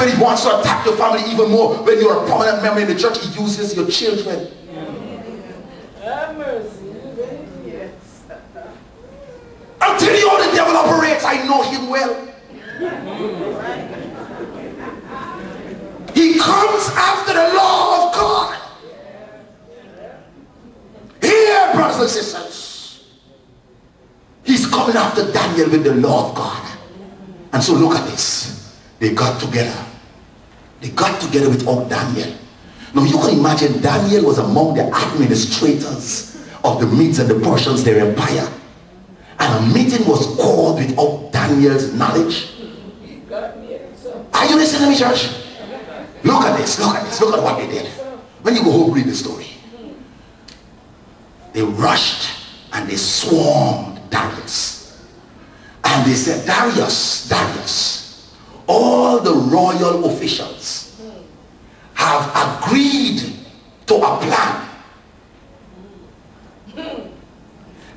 when he wants to attack your family even more, when you're a prominent member in the church, he uses your children. Have mercy. I'm telling you how the devil operates. I know him well. He comes after the law of God. Here, brothers and sisters, he's coming after Daniel with the law of God. And so look at this. They got together. They got together without Daniel. Now you can imagine Daniel was among the administrators of the Medes and the Persians, their empire. And a meeting was called without Daniel's knowledge. Are you listening to me, church? Look at this, look at this, look at what they did. When you go home, read the story. They rushed and they swarmed Darius. And they said, Darius, Darius, all the royal officials have agreed to a plan.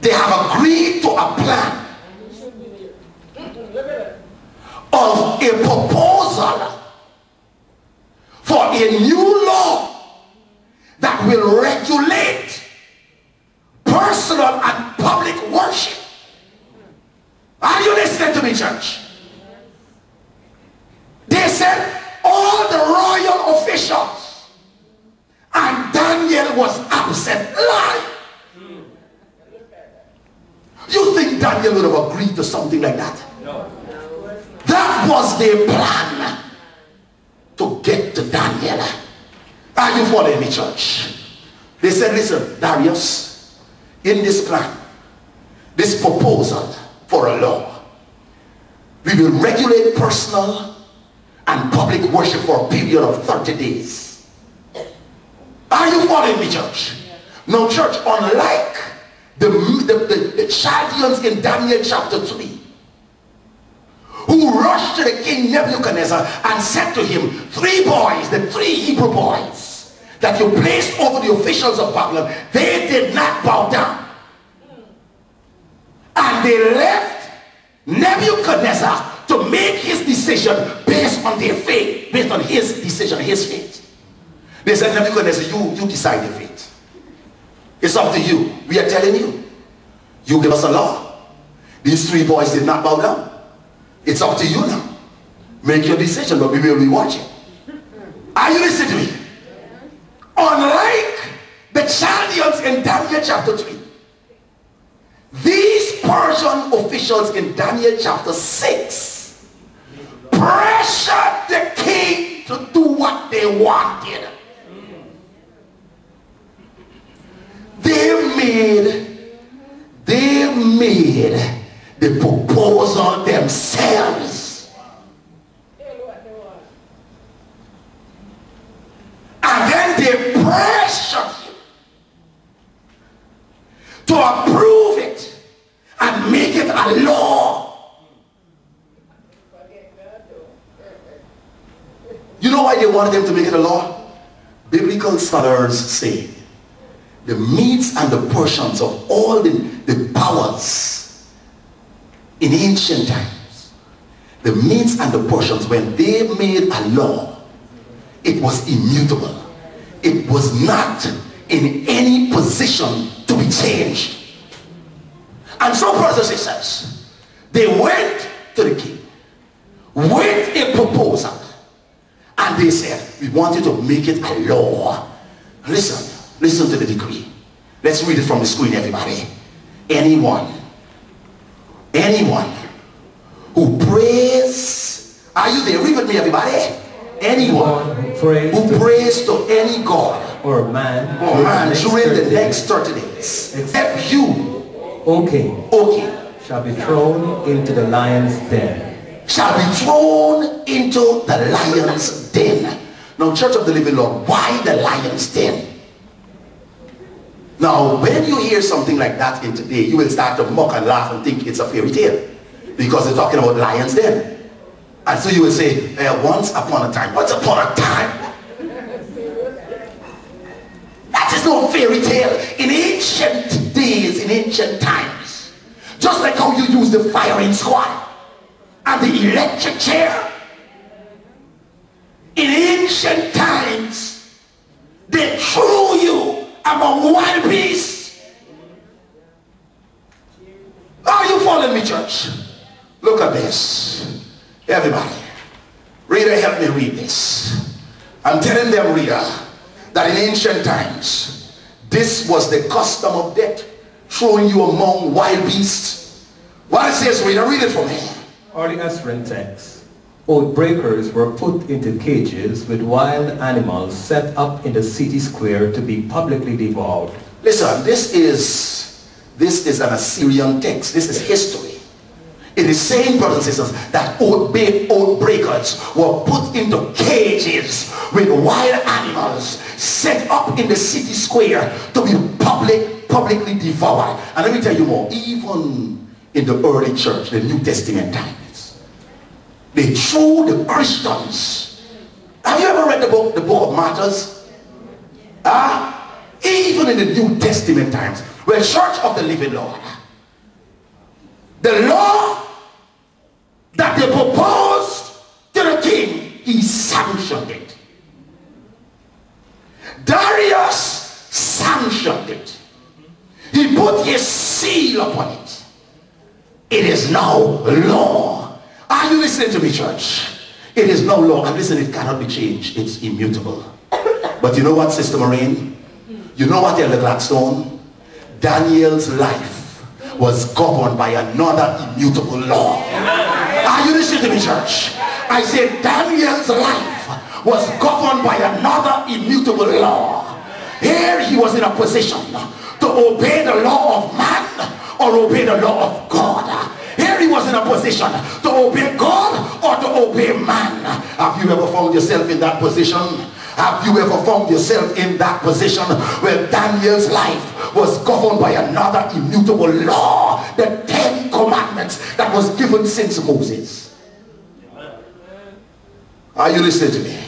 They have agreed to a plan of a proposal for a new law that will regulate personal and public worship. Are you listening to me, church? They said all the royal officials, and Daniel was absent. Lie. You think Daniel would have agreed to something like that? No. That was their plan to get to Daniel. Are you following me, church? They said, listen, Darius, in this plan, this proposal for a law, we will regulate personal and public worship for a period of 30 days. Are you following me, church? No, church, unlike the Chaldeans in Daniel chapter 3, who rushed to the king Nebuchadnezzar and said to him, 3 boys, the 3 Hebrew boys that you placed over the officials of Babylon, they did not bow down. And they left Nebuchadnezzar to make his decision based on their faith, based on his decision, his faith. They said, Nebuchadnezzar, you decide your fate. It's up to you. We are telling you. You give us a law. These 3 boys did not bow down. It's up to you now. Make your decision, but we will be watching. Are you listening to me? Unlike the Chaldeans in Daniel chapter 3, these Persian officials in Daniel chapter 6 pressured the king to do what they wanted. They made the proposal themselves. And then they pressured him to approve it and make it a law. You know why they wanted them to make it a law? Biblical scholars say the Medes and the Persians of all the powers in ancient times, the Medes and the Persians, when they made a law, it was immutable. It was not in any position to be changed. And so, brothers and sisters, they went to the king with a proposal, and they said, we want you to make it a law. Listen to the decree. Let's read it from the screen, everybody. Anyone who prays, are you there? Read with me, everybody. Anyone who prays to any god or man during the next 30 days, except you, okay, shall be thrown into the lion's den. Shall be thrown into the lion's den. Now, Church of the Living Lord, why the lion's den? Now, when you hear something like that in today, you will start to mock and laugh and think it's a fairy tale, because they're talking about lions den. And so you will say, once upon a time. Once upon a time? That is no fairy tale. In ancient days, in ancient times, just like how you use the firing squad and the electric chair, in ancient times, they threw you among wild beasts. Are you following me, church? Look at this. Everybody, reader, help me read this. I'm telling them, reader, that in ancient times, this was the custom of death, throwing you among wild beasts. What it says, reader, read it for me. Or the Assyrian text. Oathbreakers were put into cages with wild animals set up in the city square to be publicly devoured. Listen, this is an Assyrian text. This is history. It is saying, brothers and sisters, that oathbreakers were put into cages with wild animals set up in the city square to be publicly devoured. And let me tell you more, even in the early church, the New Testament times, they threw the Christians. Have you ever read the book of Martyrs? Even in the New Testament times, where Church of the Living Lord, the law that they proposed to the king, he sanctioned it. Darius sanctioned it. He put his seal upon it. It is now law. Are you listening to me, church? It is no law. And listen, it cannot be changed. It's immutable. But you know what, Sister Maureen? You know what, Elder Gladstone? Daniel's life was governed by another immutable law. Are you listening to me, church? I said Daniel's life was governed by another immutable law. Here he was in a position to obey the law of man or obey the law of God. Here he was in a position to obey God or to obey man. Have you ever found yourself in that position? Have you ever found yourself in that position where Daniel's life was governed by another immutable law, the 10 commandments that was given since Moses? Are you listening to me?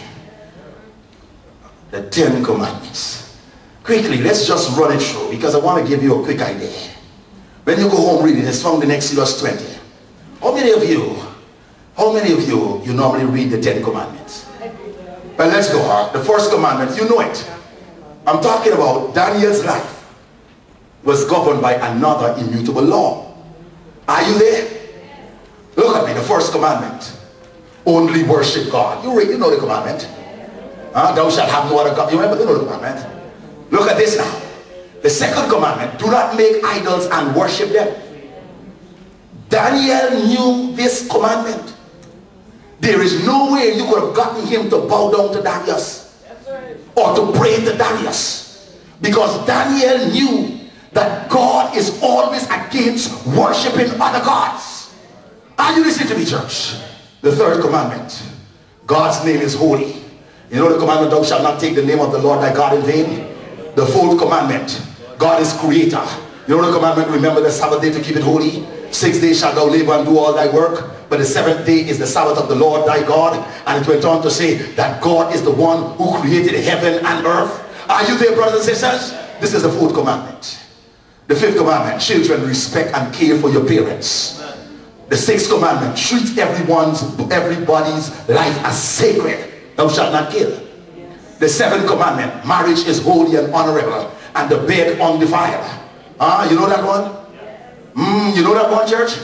The 10 commandments. Quickly, let's just run it through because I want to give you a quick idea. When you go home reading, it's found in Exodus 20. How many of you normally read the 10 commandments? Well, let's go. The first commandment, you know it. I'm talking about Daniel's life was governed by another immutable law. Are you there? Look at me, the first commandment. Only worship God. You know the commandment. Thou shalt have no other God. You remember, you know the commandment. Look at this now. The second commandment, do not make idols and worship them. Daniel knew this commandment. There is no way you could have gotten him to bow down to Darius or to pray to Darius, because Daniel knew that God is always against worshiping other gods. Are you listening to me, church? The third commandment, God's name is holy. You know the commandment, thou shalt not take the name of the Lord thy God in vain. The fourth commandment, God is creator. You know the commandment, remember the Sabbath day to keep it holy. 6 days shalt thou labor and do all thy work, but the seventh day is the Sabbath of the Lord thy God. And it went on to say that God is the one who created heaven and earth. Are you there, brothers and sisters? This is the fourth commandment. The fifth commandment, children, respect and care for your parents. The sixth commandment, treat everybody's life as sacred. Thou shalt not kill. The seventh commandment, marriage is holy and honorable, and the bed undefiled. You know that one? You know that one, church?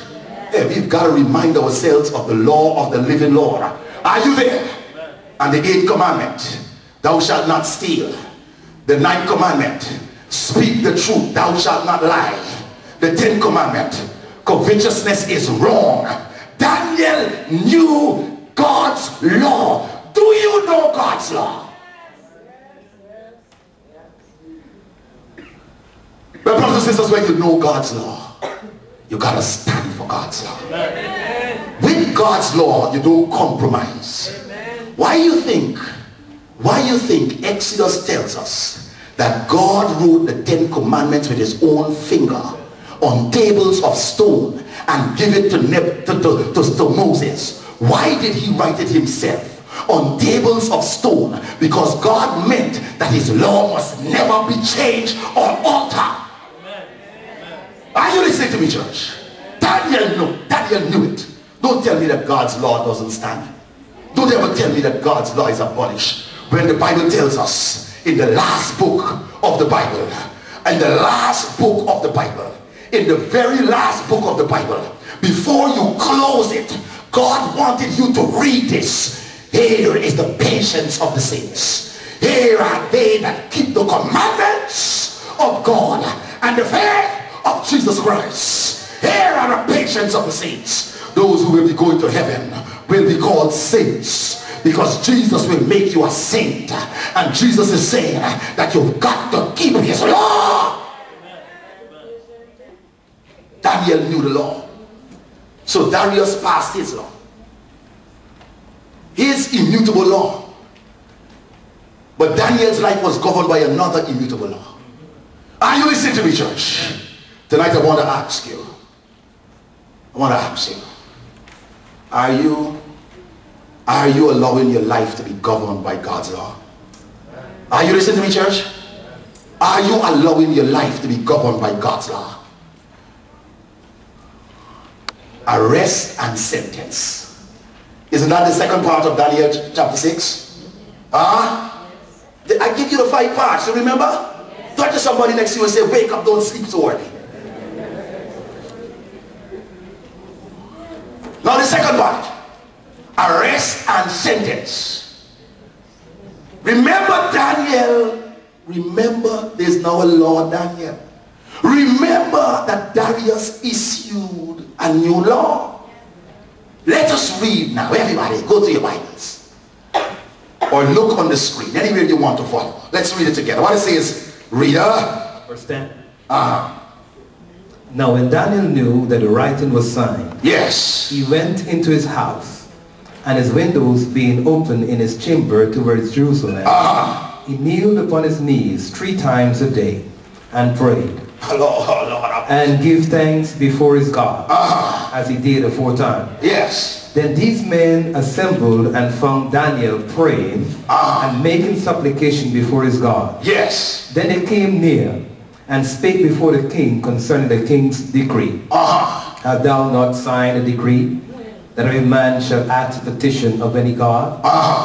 Yeah, we've got to remind ourselves of the law of the living Lord. Are you there? And the eighth commandment, thou shalt not steal. The ninth commandment, speak the truth, thou shalt not lie. The 10th commandment, covetousness is wrong. Daniel knew God's law. Do you know God's law? But brothers and sisters, when you know God's law, you gotta stand for God's law. With God's law, you don't compromise. Why you think Exodus tells us that God wrote the 10 commandments with his own finger on tables of stone and give it to Moses? Why did he write it himself on tables of stone? Because God meant that his law must never be changed or altered. Are you listening to me, Daniel knew it. Don't tell me that God's law doesn't stand. Don't never tell me that God's law is abolished when the Bible tells us in the last book of the Bible, in the last book of the Bible, in the very last book of the Bible, before you close it, God wanted you to read this. Here is the patience of the saints. Here are they that keep the commandments of God and the faith of Jesus Christ. Here are the patience of the saints. Those who will be going to heaven will be called saints, because Jesus will make you a saint. And Jesus is saying that you've got to keep his law. Daniel knew the law. So Darius passed his law. His immutable law. But Daniel's life was governed by another immutable law. Are you listening to me, church? Tonight I want to ask you. Are you allowing your life to be governed by God's law? Are you listening to me, church? Are you allowing your life to be governed by God's law? Arrest and sentence. Isn't that the second part of Daniel chapter 6? I give you the 5 parts, you remember? Talk to somebody next to you and say, wake up, don't sleep so early. Now the second part. Arrest and sentence. Remember Daniel. Remember there's now a law, Daniel. Remember that Darius issued a new law. Let us read now. Everybody, go to your Bibles. Or look on the screen. Anywhere you want to follow. Let's read it together. What it says, reader. Verse 10. Now when Daniel knew that the writing was signed, yes, he went into his house, and his windows being open in his chamber towards Jerusalem, he kneeled upon his knees 3 times a day, and prayed, and give thanks before his God, as he did aforetime. Yes. Then these men assembled and found Daniel praying and making supplication before his God. Yes. Then they came near and spake before the king concerning the king's decree. Hast thou not signed a decree that every man shall ask petition of any god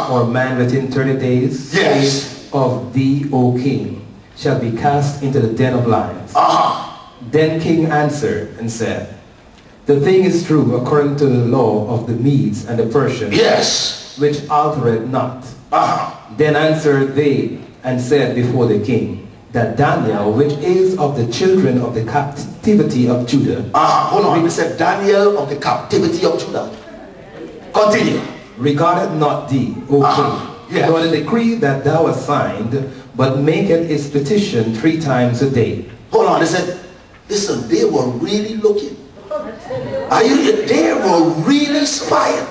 or man within 30 days? Yes. Of thee, O king, shall be cast into the den of lions. Then king answered and said, the thing is true according to the law of the Medes and the Persians, yes, which altereth not. Then answered they and said before the king, that Daniel, which is of the children of the captivity of Judah. Hold on, he said Daniel of the captivity of Judah. Continue. Regardeth not thee, O king, yes, nor the decree that thou hast signed, but maketh his petition 3 times a day. Hold on, he said, listen, they were really looking. They were really spying.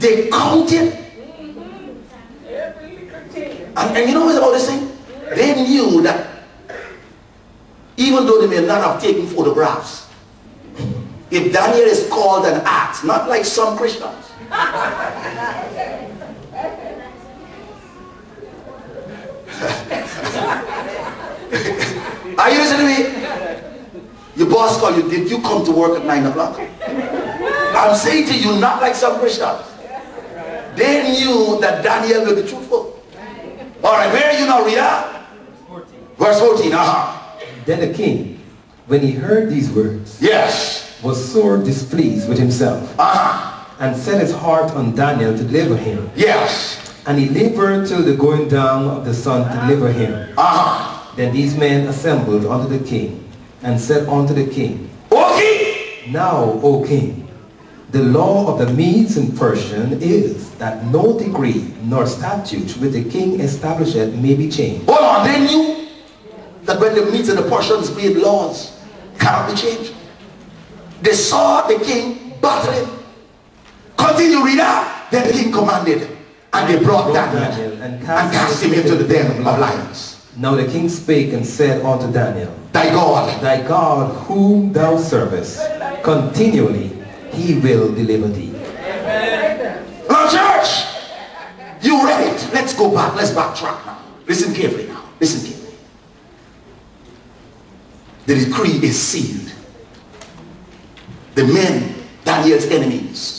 They counted. And you know what's about this thing? They knew that even though they may not have taken photographs, if Daniel is called and asked, not like some Christians. Are you listening to me? Your boss called you, did you come to work at 9 o'clock? I'm saying to you, not like some Christians. They knew that Daniel will be truthful. Alright, where are you now, Rita? Verse 14, Then the king, when he heard these words, yes, was sore displeased with himself, and set his heart on Daniel to deliver him. Yes. And he labored till the going down of the sun to deliver him. Then these men assembled unto the king, and said unto the king, O king! Now, O king, the law of the Medes and Persians is that no decree nor statute which the king establisheth may be changed. Hold on, they knew that when the Medes and the Persians made laws, cannot be changed. They saw the king battling. Continue, reader. Then the king commanded, and they brought Daniel and cast him into the den of lions. Now the king spake and said unto Daniel, Thy God, whom thou servest, continually he will deliver thee. Now church, you read it. Let's go back. Let's backtrack now. Listen carefully now. Listen carefully. The decree is sealed. The men, Daniel's enemies,